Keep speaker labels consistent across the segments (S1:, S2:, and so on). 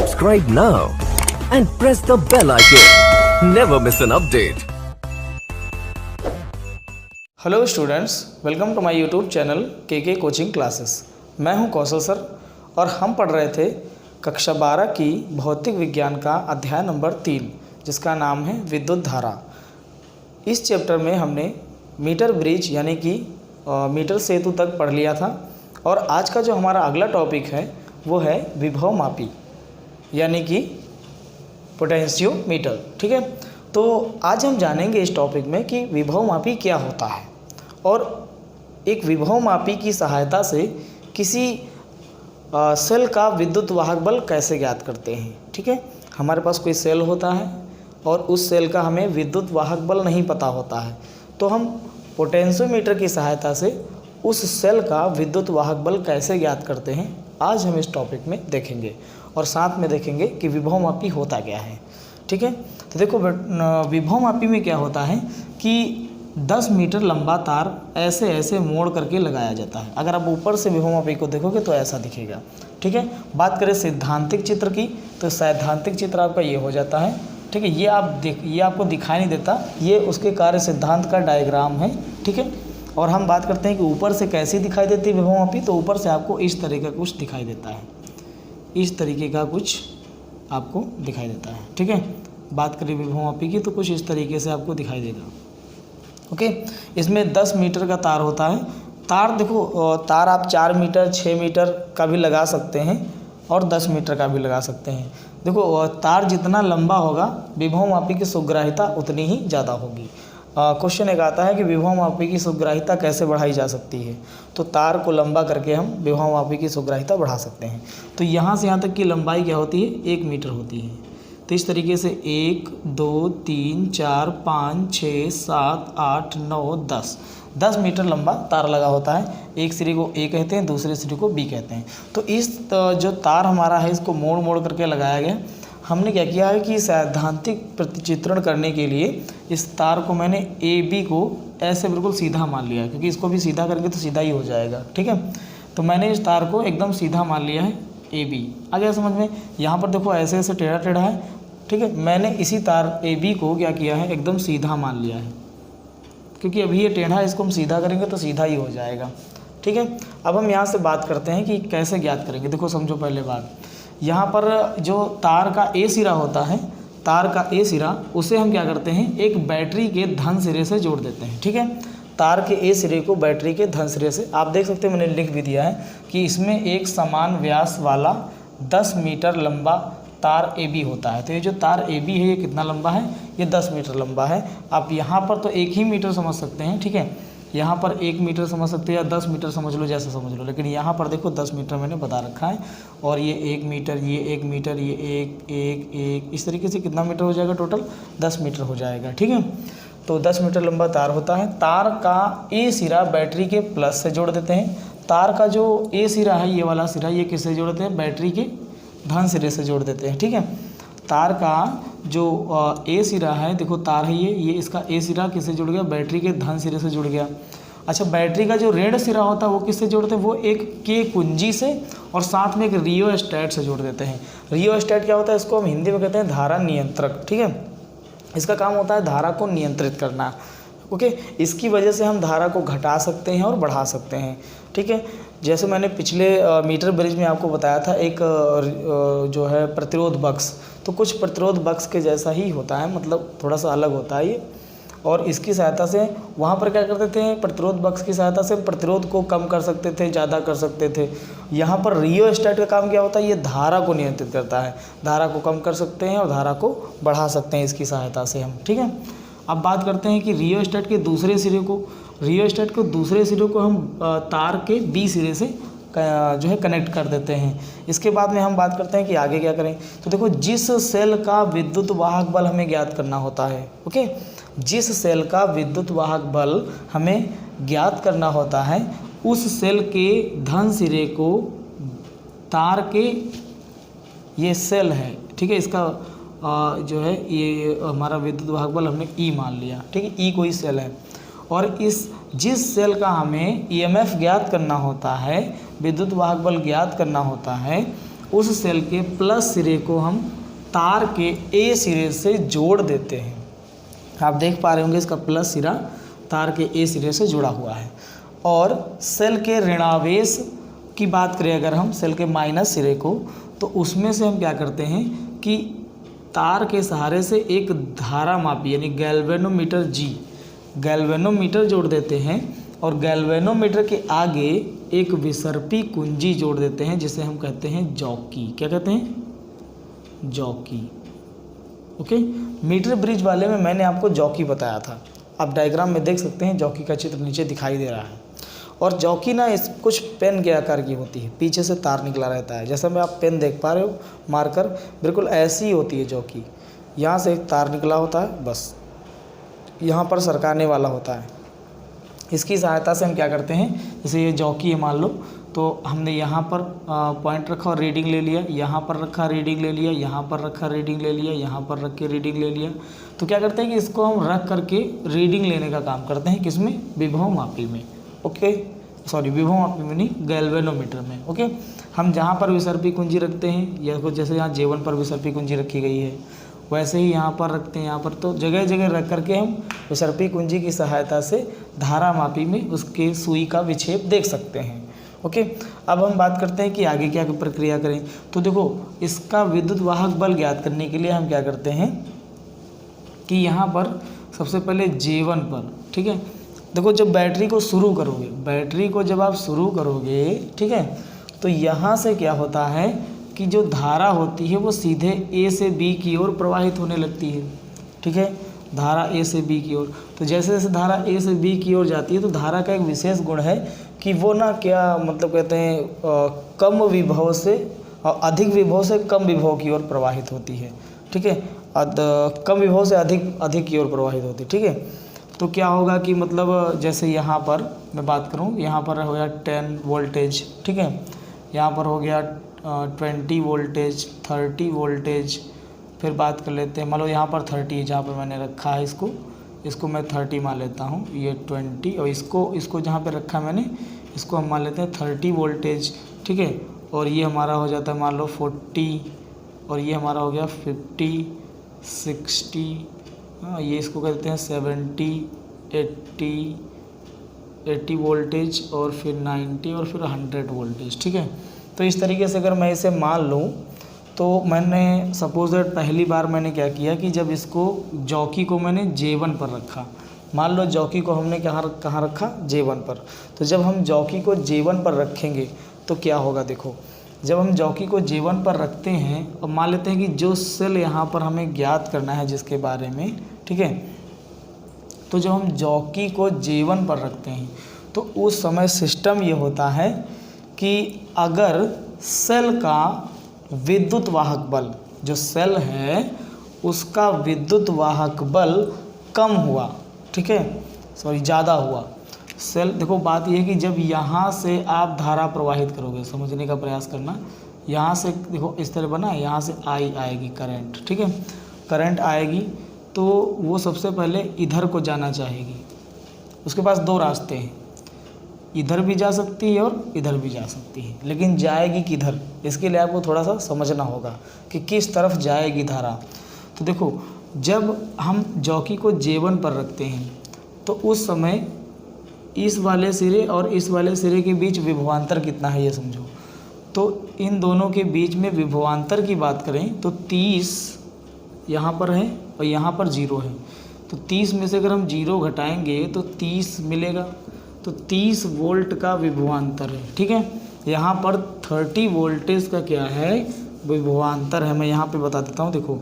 S1: Subscribe now and press the bell icon. Never miss an update.
S2: Hello students, welcome to my YouTube channel के coaching classes. मैं हूं कौशल sir और हम पढ़ रहे थे कक्षा 12 की भौतिक विज्ञान का अध्याय नंबर 3 जिसका नाम है विद्युत धारा। इस चैप्टर में हमने मीटर ब्रिज यानी कि मीटर सेतु तक पढ़ लिया था और आज का जो हमारा अगला टॉपिक है वो है विभव मापी यानी कि पोटेंशियोमीटर। ठीक है, तो आज हम जानेंगे इस टॉपिक में कि विभव मापी क्या होता है और एक विभव मापी की सहायता से किसी सेल का विद्युत वाहक बल कैसे ज्ञात करते हैं। ठीक है, हमारे पास कोई सेल होता है और उस सेल का हमें विद्युत वाहक बल नहीं पता होता है, तो हम पोटेंशियोमीटर की सहायता से उस सेल का विद्युत वाहक बल कैसे ज्ञात करते हैं, आज हम इस टॉपिक में देखेंगे और साथ में देखेंगे कि विभव मापी होता क्या है। ठीक है, तो देखो विभव मापी में क्या होता है कि 10 मीटर लंबा तार ऐसे ऐसे मोड़ करके लगाया जाता है। अगर आप ऊपर से विभव मापी को देखोगे तो ऐसा दिखेगा। ठीक है, बात करें सैद्धांतिक चित्र की तो सैद्धांतिक चित्र आपका ये हो जाता है। ठीक है, ये आपको दिखाई नहीं देता, ये उसके कार्य सिद्धांत का डायग्राम है। ठीक है, और हम बात करते हैं कि ऊपर से कैसी दिखाई देती है विभव मापी, तो ऊपर से आपको इस तरह का कुछ दिखाई देता है, इस तरीके का कुछ आपको दिखाई देता है। ठीक है, बात करें विभव मापी की तो कुछ इस तरीके से आपको दिखाई देगा। ओके, इसमें 10 मीटर का तार होता है। तार देखो, तार आप 4 मीटर 6 मीटर का भी लगा सकते हैं और 10 मीटर का भी लगा सकते हैं। देखो, तार जितना लंबा होगा विभव मापी की सुग्राह्यता उतनी ही ज़्यादा होगी। क्वेश्चन एक आता है कि विभव मापी की सुग्राह्यता कैसे बढ़ाई जा सकती है, तो तार को लंबा करके हम विभव मापी की सुग्राह्यता बढ़ा सकते हैं। तो यहाँ से यहाँ तक की लंबाई क्या होती है, 1 मीटर होती है। तो इस तरीके से 1 2 3 4 5 6 7 8 9 10 मीटर लंबा तार लगा होता है। एक सिरे को ए कहते हैं, दूसरे सिरे को बी कहते हैं। तो इस जो तार हमारा है इसको मोड़ मोड़ करके लगाया गया। हमने क्या किया है कि सैद्धांतिक प्रतिचित्रण करने के लिए इस तार को मैंने ए बी को ऐसे बिल्कुल सीधा मान लिया है, क्योंकि इसको भी सीधा करेंगे तो सीधा ही हो जाएगा। ठीक है, तो मैंने इस तार को एकदम सीधा मान लिया है ए बी। आ गया समझ में? यहाँ पर देखो ऐसे ऐसे टेढ़ा टेढ़ा है। ठीक है, मैंने इसी तार ए बी को क्या किया है, एकदम सीधा मान लिया है, क्योंकि अभी ये टेढ़ा है, इसको हम सीधा करेंगे तो सीधा ही हो जाएगा। ठीक है, अब हम यहाँ से बात करते हैं कि कैसे ज्ञात करेंगे। देखो समझो पहले बात, यहाँ पर जो तार का ए सिरा होता है, तार का ए सिरा उसे हम क्या करते हैं, एक बैटरी के धन सिरे से जोड़ देते हैं। ठीक है, तार के ए सिरे को बैटरी के धन सिरे से, आप देख सकते हैं मैंने लिख भी दिया है कि इसमें एक समान व्यास वाला 10 मीटर लंबा तार ए बी होता है। तो ये जो तार ए बी है ये कितना लंबा है, ये 10 मीटर लंबा है। आप यहाँ पर तो 1 ही मीटर समझ सकते हैं। ठीक है, यहाँ पर 1 मीटर समझ सकते हैं या 10 मीटर समझ लो, जैसे समझ लो, लेकिन यहाँ पर देखो 10 मीटर मैंने बता रखा है और ये 1 मीटर, ये 1 मीटर, ये 1 इस तरीके से कितना मीटर हो जाएगा, टोटल 10 मीटर हो जाएगा। ठीक है, तो 10 मीटर लंबा तार होता है। तार का ए सिरा बैटरी के प्लस से जोड़ देते हैं। तार का जो ए सिरा है, ये वाला सिरा, ये किससे जोड़ते हैं, बैटरी के धन सिरे से जोड़ देते हैं। ठीक है, तार का जो ए सिरा है, देखो तार है ये इसका ए सिरा किससे जुड़ गया, बैटरी के धन सिरे से जुड़ गया। अच्छा, बैटरी का जो ऋण सिरा होता है वो किससे जोड़ते हैं, वो एक के कुंजी से और साथ में एक रियोस्टेट से जोड़ देते हैं। रियोस्टेट क्या होता है, इसको हम हिंदी में कहते हैं धारा नियंत्रक। ठीक है, इसका काम होता है धारा को नियंत्रित करना। ओके, इसकी वजह से हम धारा को घटा सकते हैं और बढ़ा सकते हैं। ठीक है, जैसे मैंने पिछले मीटर ब्रिज में आपको बताया था एक जो है प्रतिरोध बक्स, तो कुछ प्रतिरोध बक्स के जैसा ही होता है, मतलब थोड़ा सा अलग होता है ये। और इसकी सहायता से वहाँ पर क्या करते थे, प्रतिरोध बक्स की सहायता से प्रतिरोध को कम कर सकते थे, ज़्यादा कर सकते थे। यहाँ पर रियोस्टेट का काम क्या होता है, ये धारा को नियंत्रित करता है, धारा को कम कर सकते हैं और धारा को बढ़ा सकते हैं इसकी सहायता से हम। ठीक है, अब बात करते हैं कि रियोस्टेट के दूसरे सिरे को हम तार के बी सिरे से जो है कनेक्ट कर देते हैं। इसके बाद में हम बात करते हैं कि आगे क्या करें। तो देखो, जिस सेल का विद्युत वाहक बल हमें ज्ञात करना होता है, ओके, जिस सेल का विद्युत वाहक बल हमें ज्ञात करना होता है उस सेल के धन सिरे को तार के, ये सेल है, ठीक है, इसका जो है ये हमारा विद्युत वाहक बल हमने ई मान लिया। ठीक है, ई कोई सेल है और जिस सेल का हमें ईएमएफ ज्ञात करना होता है, विद्युत वाहक बल ज्ञात करना होता है, उस सेल के प्लस सिरे को हम तार के ए सिरे से जोड़ देते हैं। आप देख पा रहे होंगे इसका प्लस सिरा तार के ए सिरे से जुड़ा हुआ है। और सेल के ऋणावेश की बात करें अगर हम सेल के माइनस सिरे को, तो उसमें से हम क्या करते हैं कि तार के सहारे से एक धारा मापी यानी गैल्वेनोमीटर जोड़ देते हैं और गैल्वेनोमीटर के आगे एक विसर्पी कुंजी जोड़ देते हैं जिसे हम कहते हैं जॉकी। क्या कहते हैं? जॉकी। ओके, मीटर ब्रिज वाले में मैंने आपको जॉकी बताया था। आप डायग्राम में देख सकते हैं जॉकी का चित्र नीचे दिखाई दे रहा है। और जॉकी ना इस कुछ पेन के आकार की होती है, पीछे से तार निकला रहता है। जैसा मैं आप पेन देख पा रहे हो मार्कर, बिल्कुल ऐसी ही होती है जॉकी। यहाँ से एक तार निकला होता है, बस यहाँ पर सरकाने वाला होता है। इसकी सहायता से हम क्या करते हैं, जैसे ये जॉकी है मान लो, तो हमने यहाँ पर पॉइंट रखा और रीडिंग ले लिया, यहाँ पर रखा रीडिंग ले लिया, यहाँ पर रखा रीडिंग ले लिया, यहाँ पर रख के रीडिंग ले लिया। तो क्या करते हैं कि इसको हम रख करके रीडिंग लेने का काम करते हैं। किसमें? विभव मापी में। ओके, सॉरी विभव मापी में नहीं, गैल्वेनोमीटर में। ओके, हम जहाँ पर विसर्पी कुंजी रखते हैं, या कुछ जैसे यहाँ J1 पर विसर्पी कुंजी रखी गई है वैसे ही यहाँ पर रखते हैं। यहाँ पर तो जगह जगह रख करके हम विसर्पी कुंजी की सहायता से धारा मापी में उसके सुई का विक्षेप देख सकते हैं। ओके, अब हम बात करते हैं कि आगे क्या प्रक्रिया करें। तो देखो, इसका विद्युत वाहक बल ज्ञात करने के लिए हम क्या करते हैं कि यहाँ पर सबसे पहले J1 पर, ठीक है, देखो जब बैटरी को शुरू करोगे, बैटरी को जब आप शुरू करोगे, ठीक है, तो यहाँ से क्या होता है कि जो धारा होती है वो सीधे A से B की ओर प्रवाहित होने लगती है। ठीक है, धारा A से B की ओर। तो जैसे जैसे धारा A से B की ओर जाती है तो धारा का एक विशेष गुण है कि वो ना क्या मतलब कहते हैं कम विभव से अधिक विभव से कम विभव की ओर प्रवाहित होती है। ठीक है, कम विभव से अधिक की ओर प्रवाहित होती है। ठीक है, तो क्या होगा कि मतलब जैसे यहाँ पर मैं बात करूँ, यहाँ पर हो गया 10 वोल्टेज, ठीक है, यहाँ पर हो गया 20 वोल्टेज, 30 वोल्टेज। फिर बात कर लेते हैं, मान लो यहाँ पर 30 है जहाँ पर मैंने रखा है, इसको मैं 30 मान लेता हूँ, ये 20, और इसको जहाँ पे रखा मैंने इसको हम मान लेते हैं 30 वोल्टेज। ठीक है, और ये हमारा हो जाता है मान लो 40, और ये हमारा हो गया 50, 60, ये इसको कहते हैं 70, 80 वोल्टेज, और फिर 90 और फिर 100 वोल्टेज। ठीक है, तो इस तरीके से अगर मैं इसे मान लूँ तो मैंने सपोज दैट पहली बार मैंने क्या किया कि जब इसको जॉकी को मैंने J1 पर रखा, मान लो जॉकी को हमने कहाँ रखा, J1 पर। तो जब हम जॉकी को J1 पर रखेंगे तो क्या होगा, देखो जब हम जॉकी को J1 पर रखते हैं और मान लेते हैं कि जो सेल यहाँ पर हमें ज्ञात करना है जिसके बारे में, ठीक है, तो जब हम जॉकी को J1 पर रखते हैं तो उस समय सिस्टम ये होता है कि अगर सेल का विद्युत वाहक बल, जो सेल है उसका विद्युत वाहक बल कम हुआ, ठीक है, सॉरी ज़्यादा हुआ, सेल, देखो बात यह है कि जब यहाँ से आप धारा प्रवाहित करोगे, समझने का प्रयास करना, यहाँ से देखो इस तरह बना, यहाँ से आएगी करंट, ठीक है, करंट आएगी तो वो सबसे पहले इधर को जाना चाहेगी। उसके पास दो रास्ते हैं, इधर भी जा सकती है और इधर भी जा सकती है, लेकिन जाएगी किधर, इसके लिए आपको थोड़ा सा समझना होगा कि किस तरफ जाएगी धारा। तो देखो जब हम जॉकी को J1 पर रखते हैं तो उस समय इस वाले सिरे और इस वाले सिरे के बीच विभवांतर कितना है ये समझो। तो इन दोनों के बीच में विभवांतर की बात करें तो 30 यहाँ पर है और यहाँ पर 0 है। तो 30 में से अगर हम 0 घटाएंगे तो 30 मिलेगा, तो 30 वोल्ट का विभवांतर है। ठीक है, यहाँ पर 30 वोल्टेज का क्या है, विभवांतर है। मैं यहाँ पे बता देता हूँ, देखो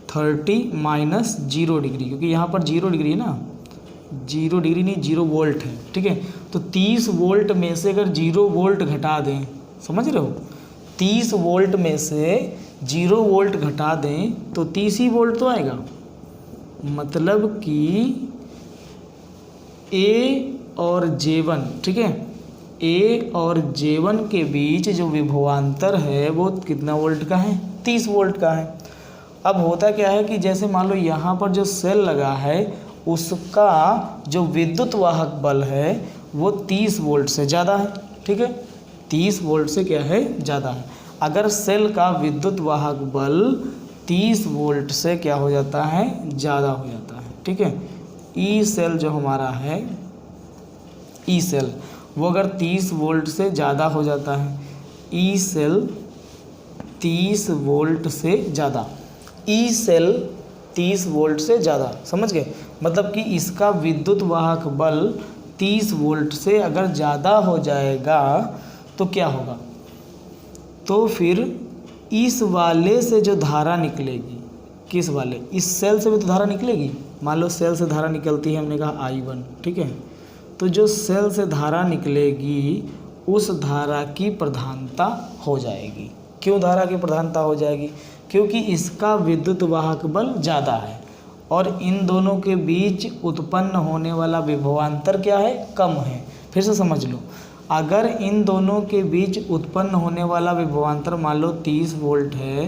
S2: 30 माइनस 0 डिग्री, क्योंकि यहाँ पर 0 डिग्री है ना, 0 डिग्री नहीं 0 वोल्ट है। ठीक है, तो 30 वोल्ट में से अगर 0 वोल्ट घटा दें, समझ रहे हो, 30 वोल्ट में से 0 वोल्ट घटा दें तो 30 ही वोल्ट तो आएगा। मतलब कि A और J1, ठीक है, A और J1 के बीच जो विभवांतर है वो कितना वोल्ट का है, 30 वोल्ट का है। अब होता क्या है कि जैसे मान लो यहाँ पर जो सेल लगा है उसका जो विद्युत वाहक बल है वो 30 वोल्ट से ज़्यादा है। ठीक है, 30 वोल्ट से क्या है, ज़्यादा है। अगर सेल का विद्युत वाहक बल 30 वोल्ट से क्या हो जाता है, ज़्यादा हो जाता है। ठीक है, ई सेल जो हमारा है, ई सेल वो अगर 30 वोल्ट से ज़्यादा हो जाता है, ई सेल 30 वोल्ट से ज़्यादा, ई सेल 30 वोल्ट से ज़्यादा, समझ गए? मतलब कि इसका विद्युत वाहक बल 30 वोल्ट से अगर ज़्यादा हो जाएगा तो क्या होगा, तो फिर इस वाले से जो धारा निकलेगी, किस वाले, इस सेल से भी तो धारा निकलेगी। मान लो सेल से धारा निकलती है, हमने कहा I1, ठीक है, तो जो सेल से धारा निकलेगी उस धारा की प्रधानता हो जाएगी। क्यों धारा की प्रधानता हो जाएगी? क्योंकि इसका विद्युत वाहक बल ज़्यादा है और इन दोनों के बीच उत्पन्न होने वाला विभवांतर क्या है, कम है। फिर से समझ लो, अगर इन दोनों के बीच उत्पन्न होने वाला विभवांतर मान लो 30 वोल्ट है,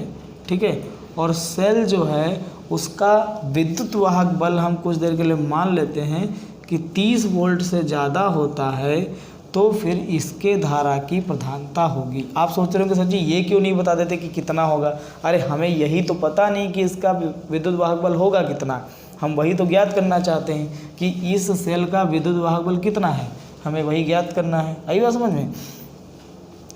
S2: ठीक है, और सेल जो है उसका विद्युत वाहक बल हम कुछ देर के लिए मान लेते हैं कि 30 वोल्ट से ज़्यादा होता है, तो फिर इसके धारा की प्रधानता होगी। आप सोच रहे होंगे सर जी ये क्यों नहीं बता देते कि कितना होगा? अरे हमें यही तो पता नहीं कि इसका विद्युत वाहक बल होगा कितना, हम वही तो ज्ञात करना चाहते हैं कि इस सेल का विद्युत वाहक बल कितना है, हमें वही ज्ञात करना है। आई बात समझ में?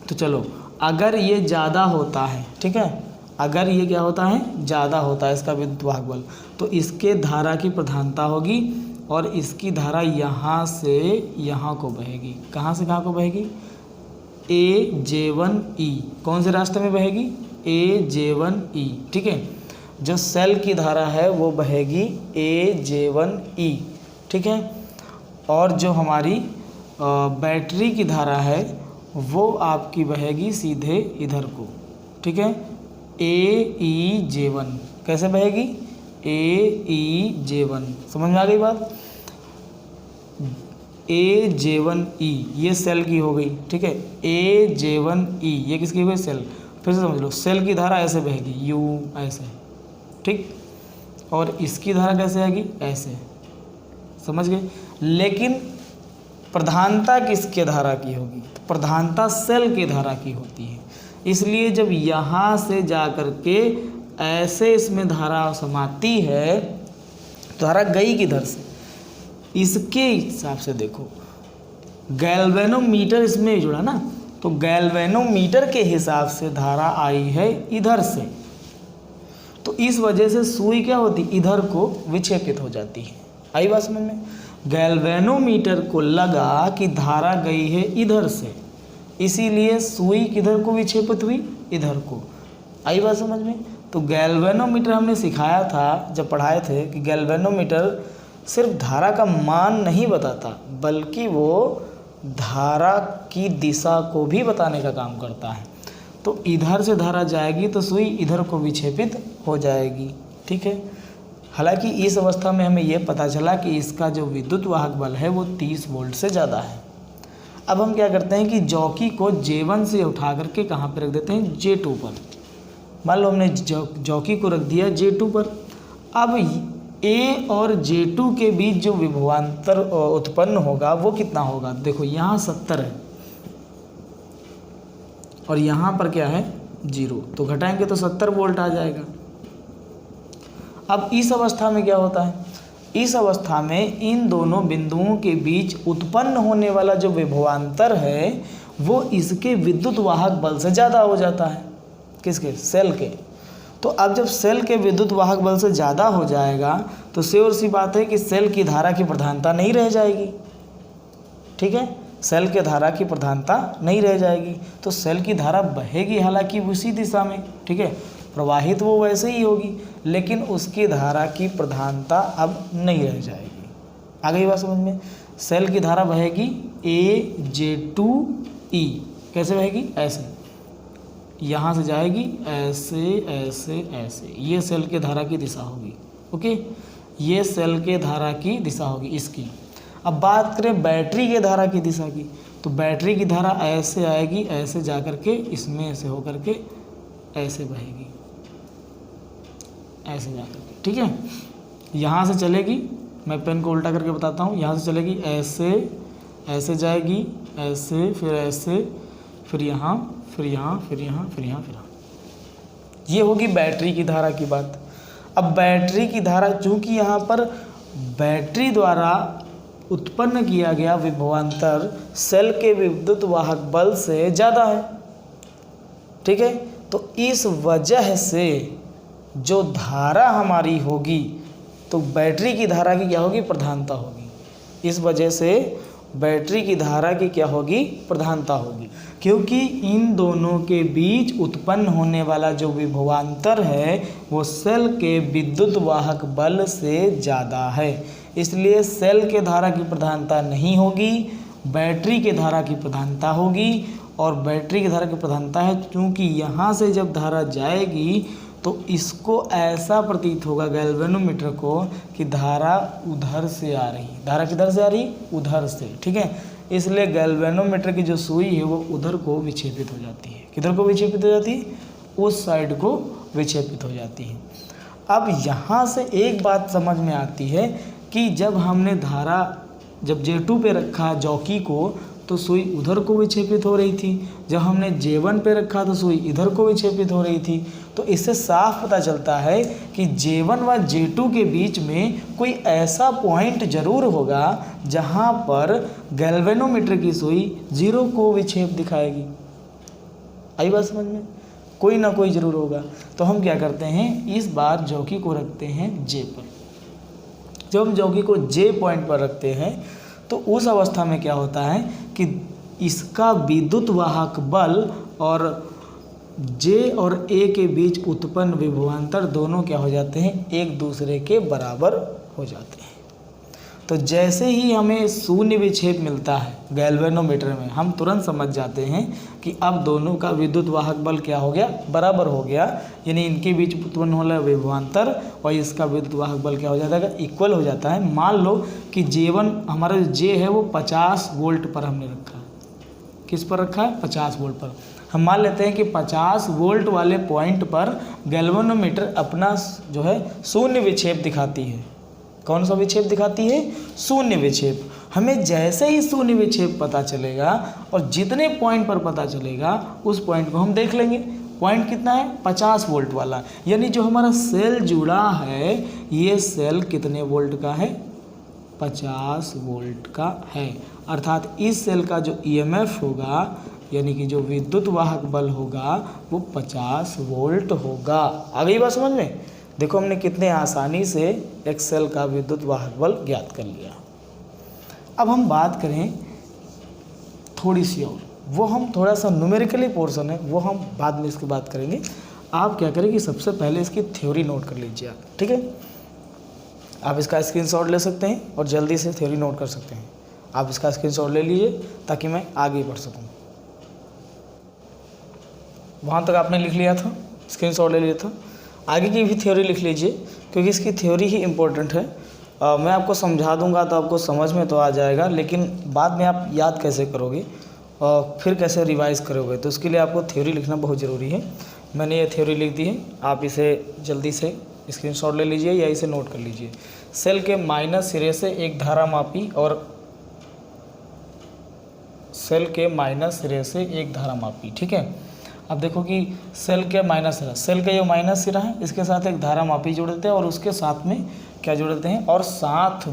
S2: तो चलो, अगर ये ज़्यादा होता है, ठीक है, अगर ये क्या होता है, ज़्यादा होता है इसका विद्युत वाहक बल, तो इसके धारा की प्रधानता होगी और इसकी धारा यहाँ से यहाँ को बहेगी। कहाँ से कहाँ को बहेगी? AJ1E। कौन से रास्ते में बहेगी? AJ1E, ठीक है। जो सेल की धारा है वो बहेगी AJ1E, ठीक है। और जो हमारी बैटरी की धारा है वो आपकी बहेगी सीधे इधर को, ठीक है, AEJ1। कैसे बहेगी? AEJ1। समझ में आ गई बात? AJ1E ये सेल की हो गई, ठीक है। AJ1E ये किसकी हो गई? सेल। फिर से समझ लो, सेल की धारा ऐसे बहेगी, यू ऐसे, ठीक, और इसकी धारा कैसे आएगी? ऐसे। समझ गए? लेकिन प्रधानता किसके धारा की होगी? तो प्रधानता सेल की धारा की होती है। इसलिए जब यहाँ से जा कर के ऐसे इसमें धारा समाती है तो धारा गई किधर से? इसके हिसाब से देखो, गैल्वेनोमीटर इसमें जुड़ा ना, तो गैल्वेनोमीटर के हिसाब से धारा आई है इधर से, तो इस वजह से सुई क्या होती? इधर को विक्षेपित हो जाती है। आई बात समझ में? गैल्वेनोमीटर को लगा कि धारा गई है इधर से, इसीलिए सुई किधर को विक्षेपित हुई? इधर को। आई बात समझ में? तो गैल्वेनोमीटर हमने सिखाया था जब पढ़ाए थे कि गैल्वेनोमीटर सिर्फ धारा का मान नहीं बताता, बल्कि वो धारा की दिशा को भी बताने का काम करता है। तो इधर से धारा जाएगी तो सुई इधर को विक्षेपित हो जाएगी, ठीक है। हालांकि इस अवस्था में हमें यह पता चला कि इसका जो विद्युत वाहक बल है वो 30 वोल्ट से ज़्यादा है। अब हम क्या करते हैं कि जॉकी को J1 से उठा करके कहाँ पर रख देते हैं? J2 पर। मान लो हमने जॉकी को रख दिया J2 पर। अब A और J2 के बीच जो विभवांतर उत्पन्न होगा वो कितना होगा? देखो यहाँ 70 है और यहाँ पर क्या है? 0, तो घटाएंगे तो 70 वोल्ट आ जाएगा। अब इस अवस्था में क्या होता है? इस अवस्था में इन दोनों बिंदुओं के बीच उत्पन्न होने वाला जो विभवांतर है वो इसके विद्युत वाहक बल से ज़्यादा हो जाता है। किसके? सेल के। तो अब जब सेल के विद्युत वाहक बल से ज़्यादा हो जाएगा तो श्योर सी बात है कि सेल की धारा की प्रधानता नहीं रह जाएगी, ठीक है। सेल के धारा की प्रधानता नहीं रह जाएगी, तो सेल की धारा बहेगी हालांकि उसी दिशा में, ठीक है, प्रवाहित वो वैसे ही होगी, लेकिन उसकी धारा की प्रधानता अब नहीं रह जाएगी। आ गई बात समझ में? सेल की धारा बहेगी AJ2E। कैसे बहेगी? ऐसे, यहाँ से जाएगी ऐसे ऐसे ऐसे, ये सेल के धारा की दिशा होगी, ओके, ये सेल के धारा की दिशा होगी इसकी। अब बात करें बैटरी के धारा की दिशा की, तो बैटरी की धारा ऐसे आएगी, ऐसे जा कर के इसमें ऐसे हो कर के ऐसे बहेगी, ऐसे जा कर के, ठीक है। यहाँ से चलेगी, मैं पेन को उल्टा करके बताता हूँ, यहाँ से चलेगी ऐसे, ऐसे जाएगी, ऐसे, फिर यहाँ, फिर यहाँ, फिर यहाँ, फिर यहाँ, फिर यहाँ। ये होगी बैटरी की धारा की बात। अब बैटरी की धारा, चूँकि यहाँ पर बैटरी द्वारा उत्पन्न किया गया विभवांतर सेल के विद्युत वाहक बल से ज़्यादा है, ठीक है। तो इस वजह से जो धारा हमारी होगी, तो बैटरी की धारा की क्या होगी, प्रधानता होगी। इस वजह से बैटरी की धारा की क्या होगी, प्रधानता होगी, क्योंकि इन दोनों के बीच उत्पन्न होने वाला जो विभवांतर है वो सेल के विद्युत वाहक बल से ज़्यादा है। इसलिए सेल के धारा की प्रधानता नहीं होगी, बैटरी के धारा की प्रधानता होगी। और बैटरी की धारा की प्रधानता है क्योंकि यहाँ से जब धारा जाएगी तो इसको ऐसा प्रतीत होगा गैल्वेनोमीटर को कि धारा उधर से आ रही, धारा किधर से आ रही, उधर से, ठीक है। इसलिए गैल्वेनोमीटर की जो सुई है वो उधर को विक्षेपित हो जाती है। किधर को विक्षेपित हो जाती है, उस साइड को विक्षेपित हो जाती है। अब यहाँ से एक बात समझ में आती है कि जब हमने धारा जब J2 पे रखा जॉकी को तो सुई उधर को विक्षेपित हो रही थी, जब हमने J1 पे रखा तो सुई इधर को विक्षेपित हो रही थी। तो इससे साफ पता चलता है कि J1 व J2 के बीच में कोई ऐसा पॉइंट जरूर होगा जहाँ पर गैल्वेनोमीटर की सुई 0 को विक्षेप दिखाएगी। आई बात समझ में, कोई ना कोई ज़रूर होगा। तो हम क्या करते हैं, इस बार जॉकी को रखते हैं J पर। जब हम जॉकी को J पॉइंट पर रखते हैं तो उस अवस्था में क्या होता है कि इसका विद्युत वाहक बल और J और A के बीच उत्पन्न विभवांतर दोनों क्या हो जाते हैं, एक दूसरे के बराबर हो जाते हैं। तो जैसे ही हमें शून्य विक्षेप मिलता है गैल्वेनोमीटर में, हम तुरंत समझ जाते हैं कि अब दोनों का विद्युत वाहक बल क्या हो गया, बराबर हो गया। यानी इनके बीच उत्पन्न होने वाला विभवांतर और इसका विद्युत वाहक बल क्या हो जाता है, इक्वल हो जाता है। मान लो कि J1 हमारा जो J है वो 50 वोल्ट पर हमने रखा है। किस पर रखा है, 50 वोल्ट पर। हम मान लेते हैं कि 50 वोल्ट वाले पॉइंट पर गैल्वेनोमीटर अपना जो है शून्य विक्षेप दिखाती है। कौन सा विक्षेप दिखाती है, शून्य विक्षेप। हमें जैसे ही शून्य विक्षेप पता चलेगा और जितने पॉइंट पर पता चलेगा उस पॉइंट को हम देख लेंगे। पॉइंट कितना है, 50 वोल्ट वाला। यानी जो हमारा सेल जुड़ा है ये सेल कितने वोल्ट का है, 50 वोल्ट का है। अर्थात इस सेल का जो ईएमएफ होगा यानी कि जो विद्युत वाहक बल होगा वो 50 वोल्ट होगा। आ गई बात समझ में। देखो हमने कितने आसानी से एक सेल का विद्युत वाहक बल ज्ञात कर लिया। अब हम बात करें थोड़ी सी और, वो हम थोड़ा सा न्यूमेरिकली पोर्शन है वो हम बाद में इसकी बात करेंगे। आप क्या करें कि सबसे पहले इसकी थ्योरी नोट कर लीजिए आप, ठीक है। आप इसका स्क्रीनशॉट ले सकते हैं और जल्दी से थ्योरी नोट कर सकते हैं। आप इसका स्क्रीनशॉट ले लीजिए ताकि मैं आगे बढ़ सकूं। वहाँ तक आपने लिख लिया था, स्क्रीनशॉट ले लिया था, आगे की भी थ्योरी लिख लीजिए क्योंकि इसकी थ्योरी ही इम्पोर्टेंट है। मैं आपको समझा दूंगा तो आपको समझ में तो आ जाएगा, लेकिन बाद में आप याद कैसे करोगे और फिर कैसे रिवाइज करोगे, तो उसके लिए आपको थ्योरी लिखना बहुत ज़रूरी है। मैंने ये थ्योरी लिख दी है, आप इसे जल्दी से स्क्रीनशॉट ले लीजिए या इसे नोट कर लीजिए। सेल के माइनस सिरे से एक धारा मापी और सेल के माइनस सिरे से एक धारा मापी, ठीक है। अब देखो कि सेल के माइनस सिरा, सेल का ये माइनस सिरा है, इसके साथ एक धारा मापी जोड़ देते हैं और उसके साथ में क्या जोड़ देते हैं, और साथ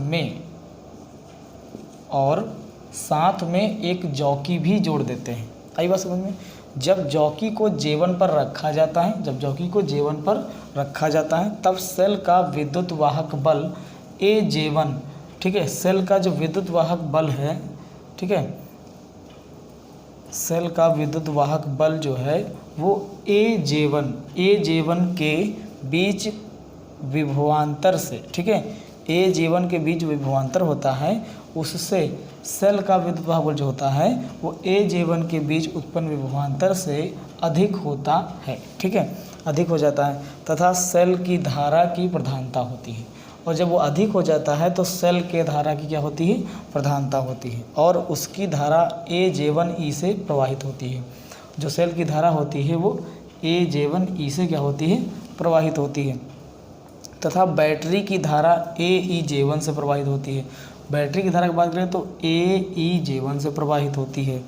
S2: में एक जॉकी भी जोड़ देते हैं। आई बात समझ में। जब जॉकी को J1 पर रखा जाता है, तब सेल का विद्युत वाहक बल AJ1, ठीक है। सेल का जो विद्युत वाहक बल है, ठीक है, सेल का विद्युत वाहक बल जो है वो AJ1 के बीच विभवांतर से, ठीक है, AJ1 के बीच विभवांतर होता है, उससे सेल का विद्युत वाहक बल जो होता है वो AJ1 के बीच उत्पन्न विभवांतर से अधिक होता है, ठीक है, अधिक हो जाता है। तथा सेल की धारा की प्रधानता होती है, और जब वो अधिक हो जाता है तो सेल के धारा की क्या होती है, प्रधानता होती है, और उसकी धारा AJ1E से प्रवाहित होती है। जो सेल की धारा होती है वो AJ1E से क्या होती है, प्रवाहित होती है। तथा बैटरी की धारा AEJ1 से प्रवाहित होती है। बैटरी की धारा की बात करें तो AEJ1 से प्रवाहित होती है।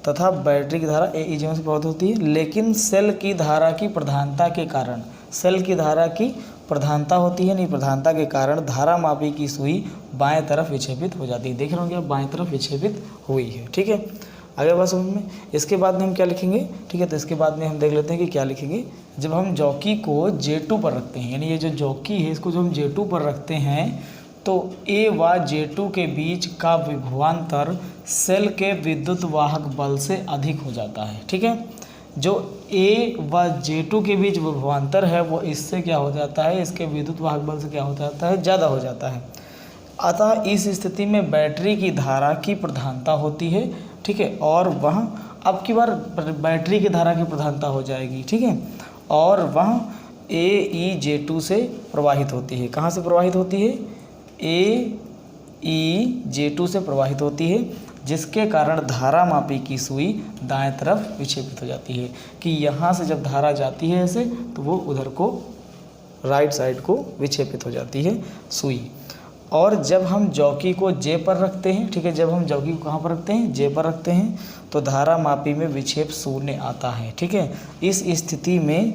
S2: तथा बैटरी की धारा AE0 से प्रभावित होती है, लेकिन सेल की धारा की प्रधानता के कारण, सेल की धारा की प्रधानता होती है, नहीं प्रधानता के कारण धारा मापी की सुई बाएं तरफ विक्षेपित हो जाती है। देख रहे होंगे आप, बाएं तरफ विक्षेपित हुई है। ठीक है, आगे बात समझ में। इसके बाद में हम क्या लिखेंगे, ठीक है, तो इसके बाद में हम देख लेते हैं कि क्या लिखेंगे। जब हम जॉकी को J2 पर रखते हैं, यानी ये जो जॉकी है इसको जो हम J2 पर रखते हैं, तो A व J2 के बीच का विभवांतर सेल के विद्युत वाहक बल से अधिक हो जाता है। ठीक है, जो A व J2 के बीच विभवांतर है वो इससे क्या हो जाता है, इसके विद्युत वाहक बल से क्या हो जाता है, ज़्यादा हो जाता है। अतः इस स्थिति में बैटरी की धारा की प्रधानता होती है। ठीक है, और वह अब की बार बैटरी की धारा की प्रधानता हो जाएगी। ठीक है, और वह AEJ2 से प्रवाहित होती है। कहाँ से प्रवाहित होती है, AEJ2 से प्रवाहित होती है, जिसके कारण धारा मापी की सुई दाएं तरफ विक्षेपित हो जाती है। कि यहाँ से जब धारा जाती है ऐसे, तो वो उधर को राइट साइड को विक्षेपित हो जाती है सुई। और जब हम जॉकी को J पर रखते हैं, ठीक है, जब हम जॉकी को कहाँ पर रखते हैं, J पर रखते हैं, तो धारा मापी में विक्षेप शून्य आता है। ठीक है, इस स्थिति में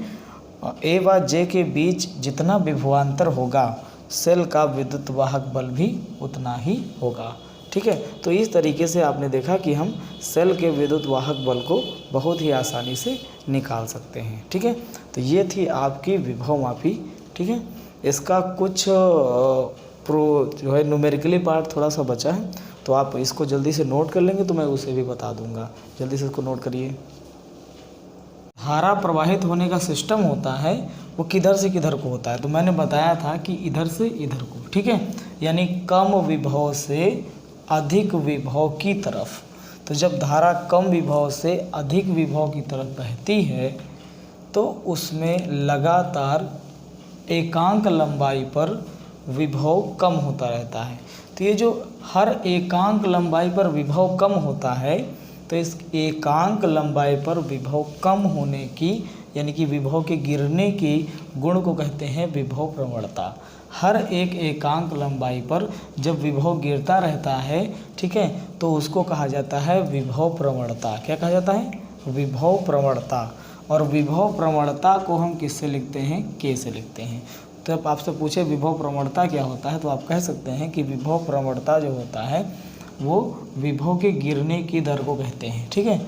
S2: A व J के बीच जितना विभवांतर होगा, सेल का विद्युत वाहक बल भी उतना ही होगा। ठीक है, तो इस तरीके से आपने देखा कि हम सेल के विद्युत वाहक बल को बहुत ही आसानी से निकाल सकते हैं। ठीक है, तो ये थी आपकी विभव मापी। ठीक है, इसका कुछ जो है न्यूमेरिकली पार्ट थोड़ा सा बचा है, तो आप इसको जल्दी से नोट कर लेंगे तो मैं उसे भी बता दूंगा। जल्दी से इसको नोट करिए। धारा प्रवाहित होने का सिस्टम होता है वो किधर से किधर को होता है, तो मैंने बताया था कि इधर से इधर को। ठीक है, यानी कम विभव से अधिक विभव की तरफ। तो जब धारा कम विभव से अधिक विभव की तरफ बहती है तो उसमें लगातार एकांक लंबाई पर विभव कम होता रहता है। तो ये जो हर एकांक लंबाई पर विभव कम होता है, तो इस एकांक लंबाई पर विभव कम होने की, यानी कि विभव के गिरने की गुण को कहते हैं विभव प्रवणता। हर एक एकांक लंबाई पर जब विभव गिरता रहता है, ठीक है, तो उसको कहा जाता है विभव प्रवणता। क्या कहा जाता है, विभव प्रवणता। और विभव प्रवणता को हम किससे लिखते हैं, K से लिखते हैं। तो अब आपसे पूछे विभव प्रवणता क्या होता है, तो आप कह सकते हैं कि विभव प्रवणता जो होता है वो विभव के गिरने की दर को कहते हैं। ठीक है,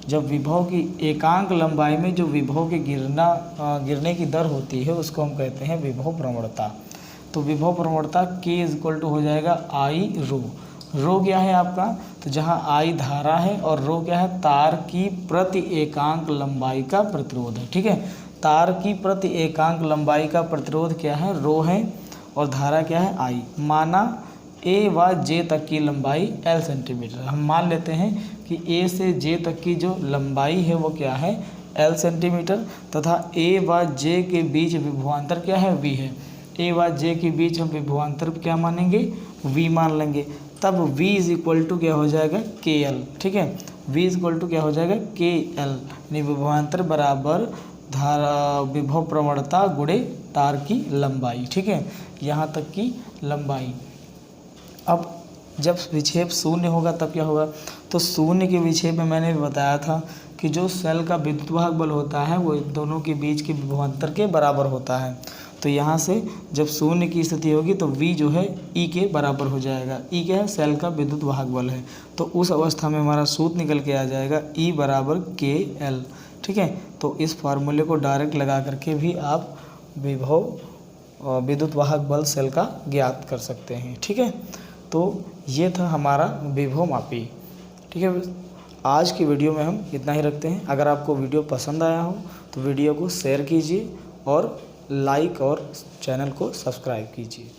S2: जब विभव की एकांक लंबाई में जो विभव के गिरने की दर होती है उसको हम कहते हैं विभव प्रवणता। तो विभव प्रवणता K = हो जाएगा I रो। रो क्या है आपका, तो जहाँ I धारा है और रो क्या है, तार की प्रति एकांक लंबाई का प्रतिरोध है। ठीक है, तार की प्रति एकांक लंबाई का प्रतिरोध क्या है, रो है, और धारा क्या है, I। माना A व J तक की लंबाई L सेंटीमीटर। हम मान लेते हैं कि A से J तक की जो लंबाई है वो क्या है, L सेंटीमीटर, तथा A व J के बीच विभवांतर क्या है, V है। A व J के बीच हम विभवांतर क्या मानेंगे, V मान लेंगे। तब V = क्या हो जाएगा, KL। ठीक है, V = क्या हो जाएगा, KL, यानी विभवांतर बराबर धारा विभव प्रवणता गुणे तार की लंबाई। ठीक है, यहाँ तक की लंबाई। अब जब विक्षेप शून्य होगा तब क्या होगा, तो शून्य के विक्षेप में मैंने भी बताया था कि जो सेल का विद्युत वाहक बल होता है वो दोनों के बीच के विभवांतर के बराबर होता है। तो यहाँ से जब शून्य की स्थिति होगी तो V जो है E के बराबर हो जाएगा। E क्या है, सेल का विद्युत वाहक बल है। तो उस अवस्था में हमारा सूत्र निकल के आ जाएगा E = KL। ठीक है, तो इस फार्मूले को डायरेक्ट लगा करके भी आप विभव विद्युत वाहक बल सेल का ज्ञात कर सकते हैं। ठीक है, तो ये था हमारा विभव मापी। ठीक है, आज की वीडियो में हम इतना ही रखते हैं। अगर आपको वीडियो पसंद आया हो तो वीडियो को शेयर कीजिए और लाइक और चैनल को सब्सक्राइब कीजिए।